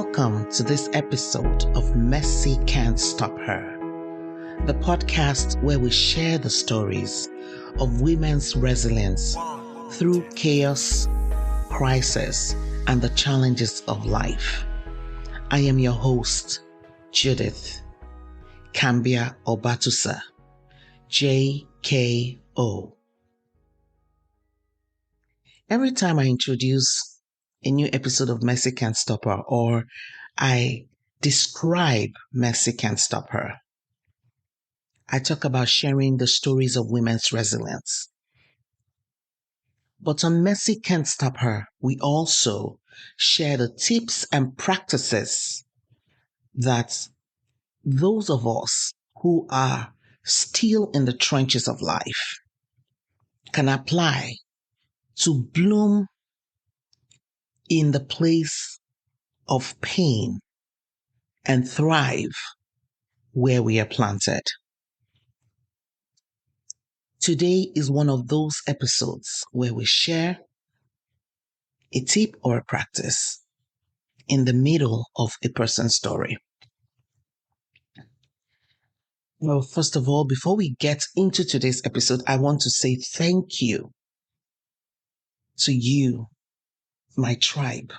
Welcome to this episode of Mercy Can't Stop Her, the podcast where we share the stories of women's resilience through chaos, crisis, and the challenges of life. I am your host, Judith Kambia Obatusa, JKO. Every time I introduce a new episode of Mercy Can't Stop Her, or I describe Mercy Can't Stop Her, I talk about sharing the stories of women's resilience. But on Mercy Can't Stop Her, we also share the tips and practices that those of us who are still in the trenches of life can apply to bloom in the place of pain and thrive where we are planted. Today is one of those episodes where we share a tip or a practice in the middle of a person's story. Well, first of all, before we get into today's episode, I want to say thank you to you, my tribe.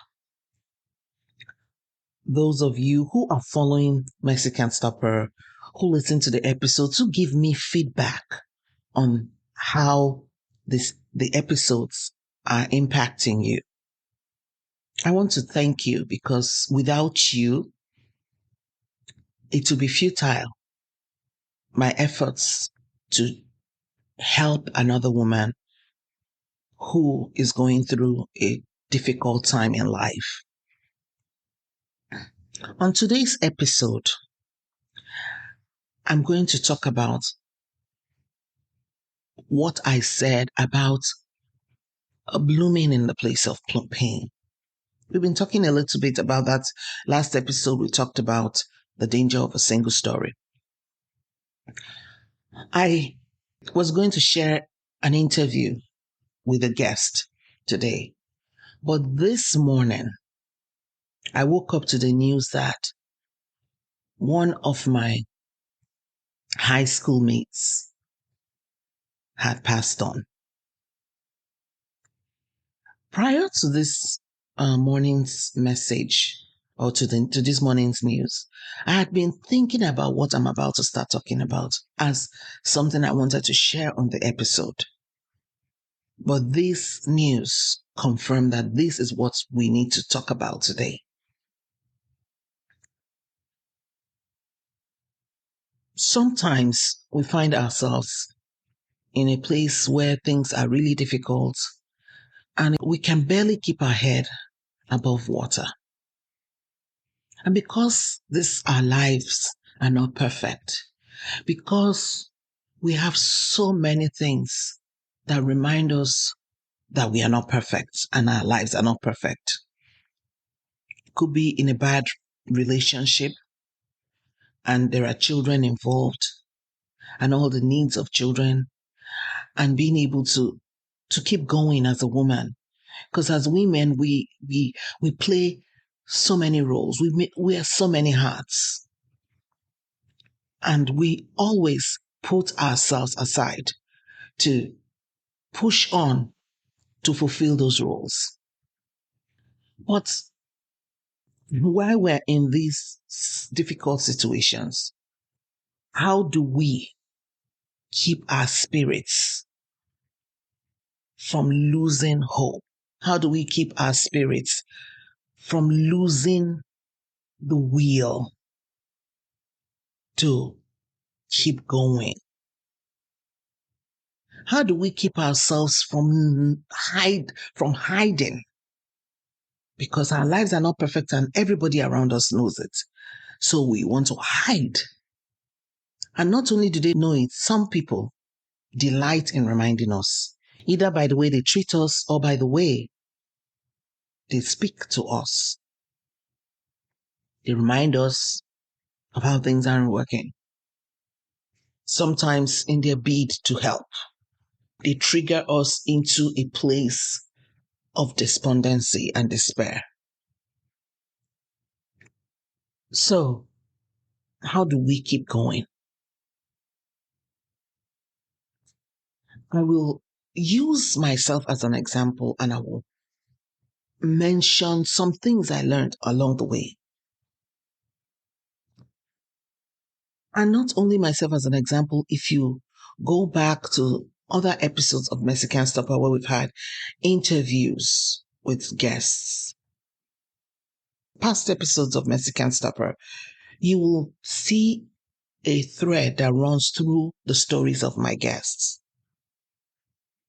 Those of you who are following Mercy Can't Stop Her, who listen to the episodes, who give me feedback on how the episodes are impacting you. I want to thank you because without you, it would be futile. My efforts to help another woman who is going through a difficult time in life. On today's episode, I'm going to talk about what I said about blooming in the place of pain. We've been talking a little bit about that. Last episode, we talked about the danger of a single story. I was going to share an interview with a guest today, but this morning, I woke up to the news that one of my high school mates had passed on. Prior to this morning's message, or to this morning's news, I had been thinking about what I'm about to start talking about as something I wanted to share on the episode. But this news confirmed that this is what we need to talk about today. Sometimes we find ourselves in a place where things are really difficult and we can barely keep our head above water. And because our lives are not perfect, because we have so many things that remind us that we are not perfect and our lives are not perfect. It could be in a bad relationship and there are children involved and all the needs of children and being able to keep going as a woman. Because as women, we play so many roles. We wear so many hats. And we always put ourselves aside to push on to fulfill those roles. But while we're in these difficult situations, how do we keep our spirits from losing hope? How do we keep our spirits from losing the will to keep going? How do we keep ourselves from hiding? Because our lives are not perfect and everybody around us knows it. So we want to hide. And not only do they know it, some people delight in reminding us, either by the way they treat us or by the way they speak to us. They remind us of how things aren't working. Sometimes in their bid to help, they trigger us into a place of despondency and despair. So, how do we keep going? I will use myself as an example and I will mention some things I learned along the way. And not only myself as an example, if you go back to other episodes of Mexican Stopper where we've had interviews with guests, past episodes of Mexican Stopper, you will see a thread that runs through the stories of my guests.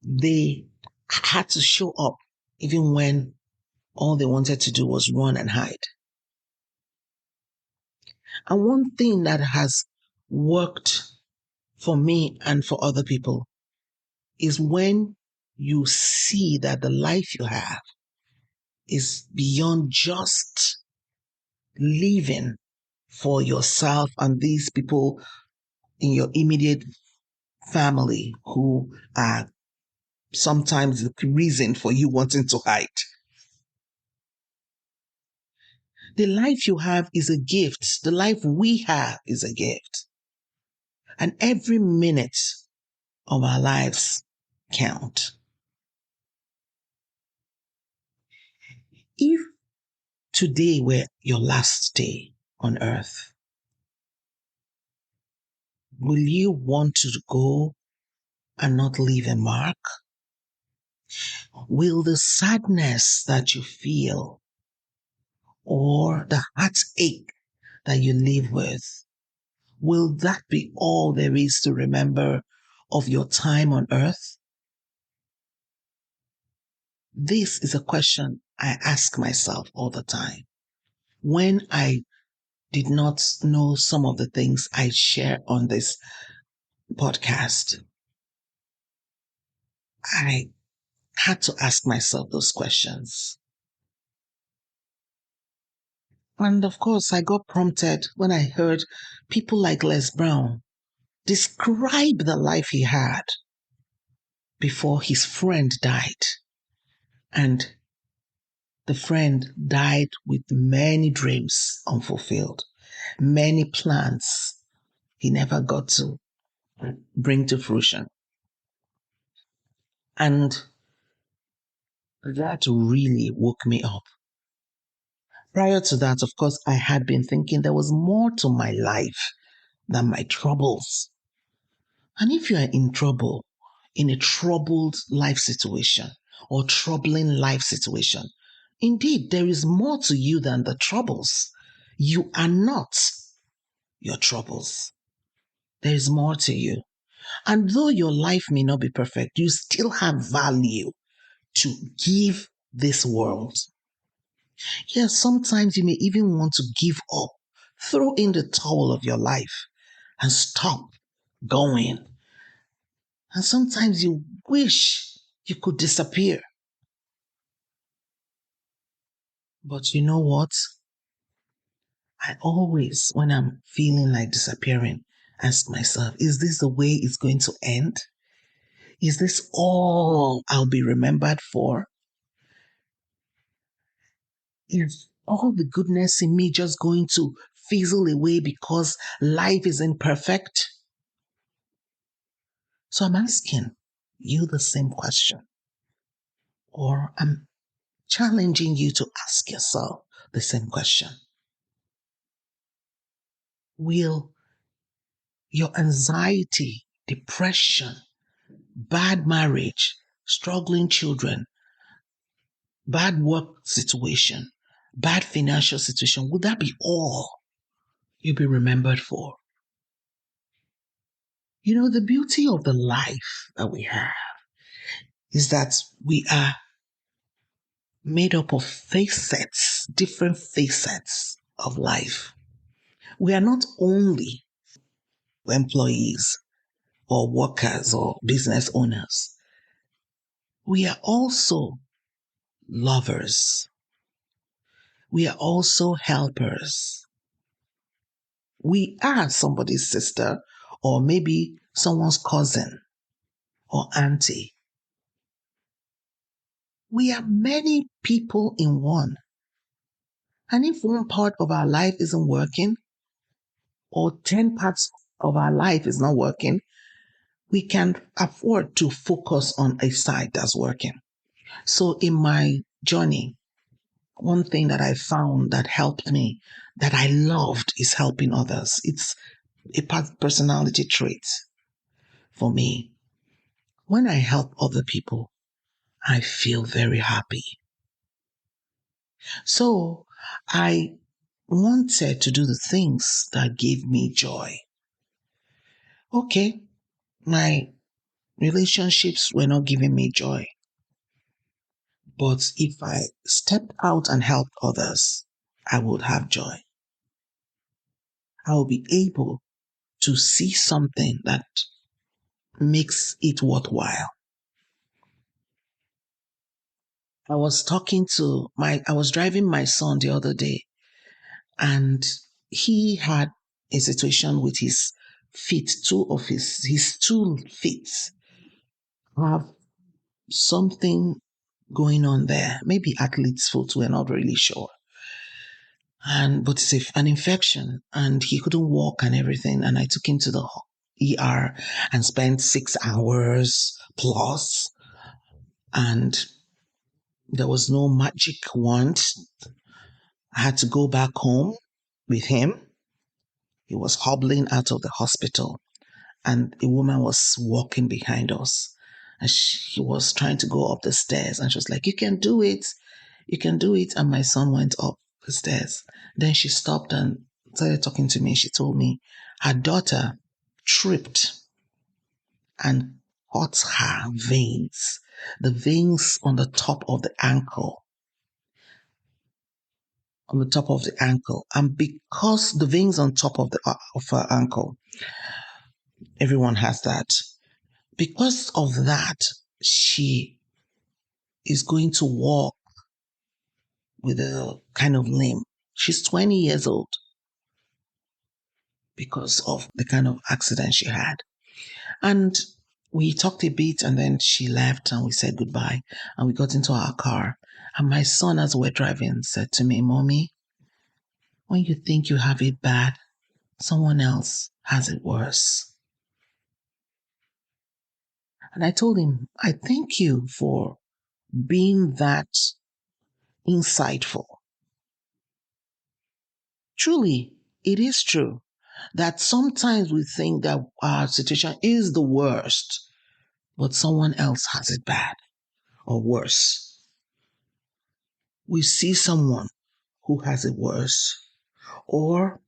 They had to show up even when all they wanted to do was run and hide. And one thing that has worked for me and for other people is when you see that the life you have is beyond just living for yourself and these people in your immediate family who are sometimes the reason for you wanting to hide. The life you have is a gift. The life we have is a gift. And every minute of our lives count. If today were your last day on earth, will you want to go and not leave a mark? Will the sadness that you feel or the heartache that you live with, will that be all there is to remember of your time on earth? This is a question I ask myself all the time. When I did not know some of the things I share on this podcast, I had to ask myself those questions. And of course, I got prompted when I heard people like Les Brown describe the life he had before his friend died. And the friend died with many dreams unfulfilled, many plans he never got to bring to fruition. And that really woke me up. Prior to that, of course, I had been thinking there was more to my life than my troubles. And if you are in trouble, in a troubled life situation or troubling life situation, indeed, there is more to you than the troubles. You are not your troubles. There is more to you. And though your life may not be perfect, you still have value to give this world. Yes, sometimes you may even want to give up, throw in the towel of your life and stop going. And sometimes you wish you could disappear. But you know what? I always, when I'm feeling like disappearing, ask myself, is this the way it's going to end? Is this all I'll be remembered for? Is all the goodness in me just going to fizzle away because life is imperfect? So I'm asking you the same question. Or I'm challenging you to ask yourself the same question. Will your anxiety, depression, bad marriage, struggling children, bad work situation, bad financial situation, would that be all you'll be remembered for? You know, the beauty of the life that we have is that we are made up of facets, different facets of life. We are not only employees or workers or business owners. We are also lovers. We are also helpers. We are somebody's sister or maybe someone's cousin or auntie. We are many people in one. And if one part of our life isn't working, or 10 parts of our life is not working, we can afford to focus on a side that's working. So in my journey, one thing that I found that helped me, that I loved, is helping others. It's a personality trait for me. When I help other people, I feel very happy. So I wanted to do the things that gave me joy. Okay, my relationships were not giving me joy. But if I stepped out and helped others, I would have joy. I will be able to see something that makes it worthwhile. I was driving my son the other day, and he had a situation with his feet, his two feet have something going on there. Maybe athlete's foot, we're not really sure. But it's an infection, and he couldn't walk and everything. And I took him to the ER and spent 6 hours plus, and there was no magic wand. I had to go back home with him. He was hobbling out of the hospital, and a woman was walking behind us, and she was trying to go up the stairs, and she was like, "You can do it, you can do it." And my son went up the stairs. Then she stopped and started talking to me. She told me her daughter tripped and caught her veins, the veins on the top of the ankle, and because the veins on top of her ankle, everyone has that. Because of that, she is going to walk with a kind of limp. She's 20 years old because of the kind of accident she had. And we talked a bit, and then she left and we said goodbye, and we got into our car. And my son, as we're driving, said to me, "Mommy, when you think you have it bad, someone else has it worse." And I told him, I thank you for being that insightful. Truly, it is true that sometimes we think that our situation is the worst, but someone else has it bad or worse. We see someone who has it worse, or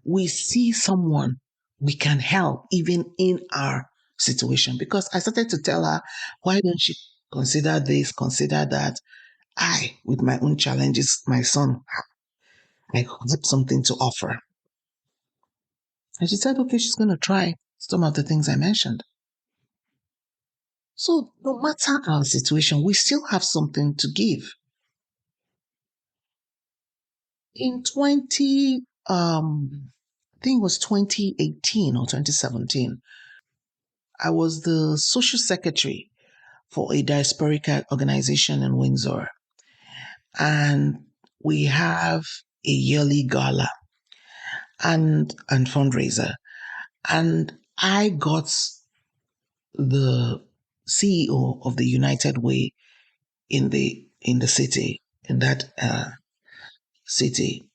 we see someone we can help even in our situation. Because I started to tell her, why don't you consider this, consider that? With my own challenges, my son, I have something to offer. And she said, okay, she's going to try some of the things I mentioned. So no matter our situation, we still have something to give. In I think it was 2018 or 2017, I was the social secretary for a diasporic organization in Windsor. And we have a yearly gala and fundraiser. And I got the CEO of the United Way in the city, in that city,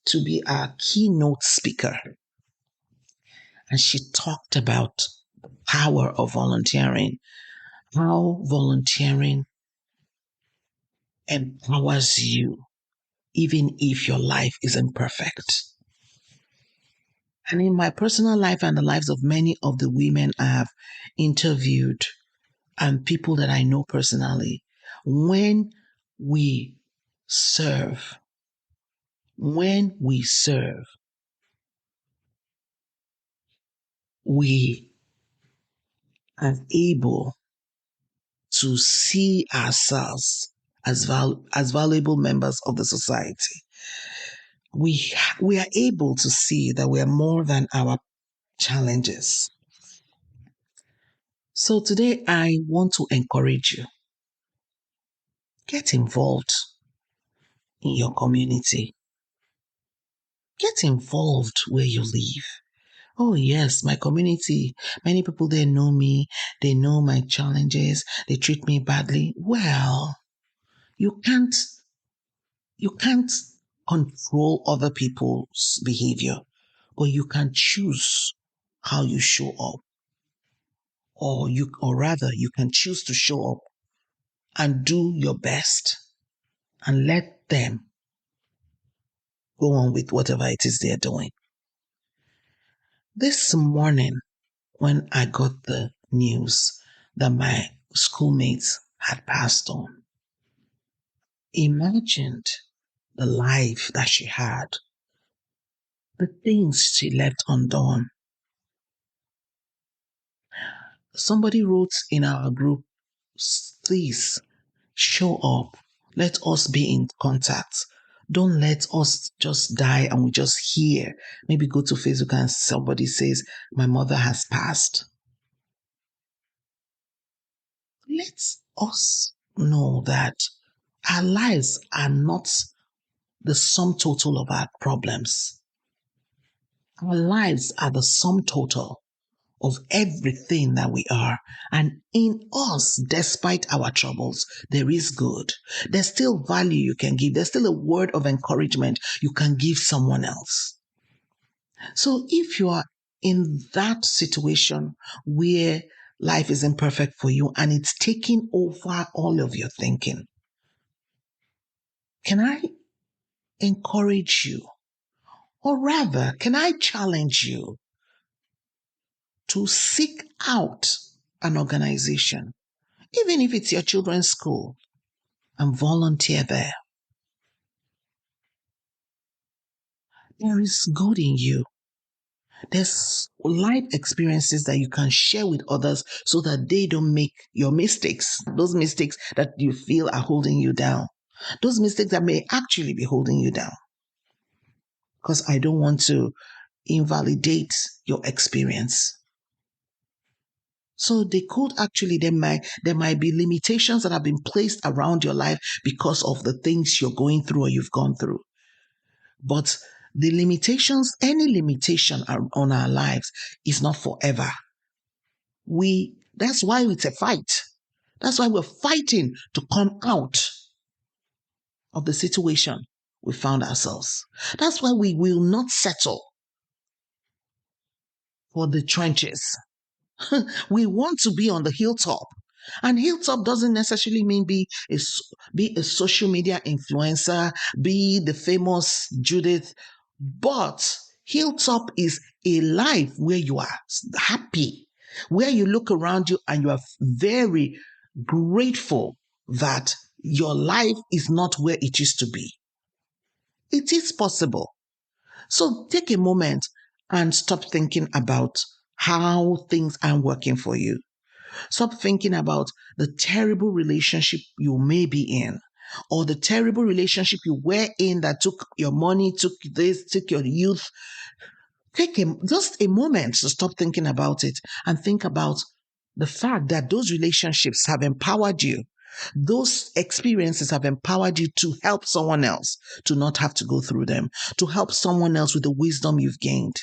to be our keynote speaker. And she talked about the power of volunteering, how volunteering empowers you, even if your life isn't perfect. And in my personal life and the lives of many of the women I have interviewed and people that I know personally, when we serve, when we serve, we are able to see ourselves as valuable members of the society. We are able to see that we are more than our challenges. So today I want to encourage you. Get involved in your community. Get involved where you live. Oh, yes, my community. Many people there know me. They know my challenges. They treat me badly. Well, you can't you can't control other people's behavior, but you can choose how you show up. Or rather, you can choose to show up and do your best and let them go on with whatever it is they're doing. This morning, when I got the news that my schoolmates had passed on, imagined the life that she had, the things she left undone. Somebody wrote in our group, please show up. Let us be in contact. Don't let us just die and we just hear. Maybe go to Facebook and somebody says, my mother has passed. Let us know that our lives are not the sum total of our problems. Our lives are the sum total of everything that we are. And in us, despite our troubles, there is good. There's still value you can give. There's still a word of encouragement you can give someone else. So if you are in that situation where life is imperfect for you and it's taking over all of your thinking, can I encourage you? Or rather, can I challenge you to seek out an organization, even if it's your children's school, and volunteer there? There is good in you. There's life experiences that you can share with others so that they don't make your mistakes, those mistakes that you feel are holding you down, those mistakes that may actually be holding you down. Because I don't want to invalidate your experience. So there might be limitations that have been placed around your life because of the things you're going through or you've gone through. But any limitation on our lives is not forever. That's why it's a fight. That's why we're fighting to come out of the situation we found ourselves. That's why we will not settle for the trenches. We want to be on the hilltop. And hilltop doesn't necessarily mean be a social media influencer, be the famous Judith, but hilltop is a life where you are happy, where you look around you and you are very grateful that your life is not where it used to be. It is possible. So take a moment and stop thinking about how things aren't working for you. Stop thinking about the terrible relationship you may be in, or the terrible relationship you were in that took your money, took your youth. Take just a moment to stop thinking about it and think about the fact that those relationships have empowered you. Those experiences have empowered you to help someone else to not have to go through them, to help someone else with the wisdom you've gained,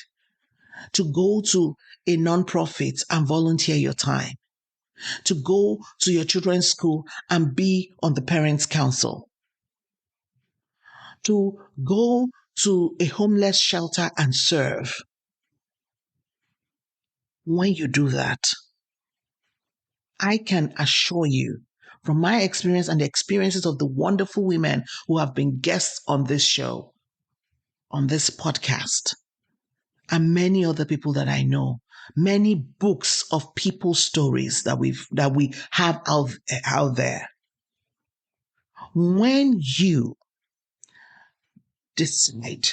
to go to a nonprofit and volunteer your time, to go to your children's school and be on the parents' council, to go to a homeless shelter and serve. When you do that, I can assure you from my experience and the experiences of the wonderful women who have been guests on this show, on this podcast, and many other people that I know, many books of people's stories that we have out there. When you decide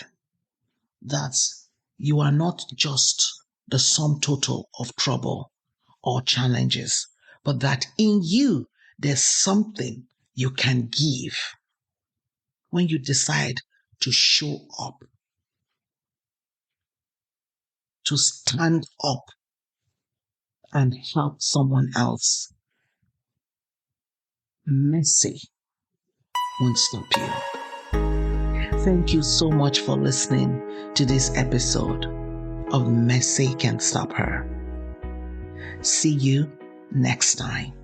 that you are not just the sum total of trouble or challenges, but that in you there's something you can give. When you decide to show up, to stand up and help someone else, mercy won't stop you. thank you so much for listening to this episode of Mercy Can Stop Her. See you next time.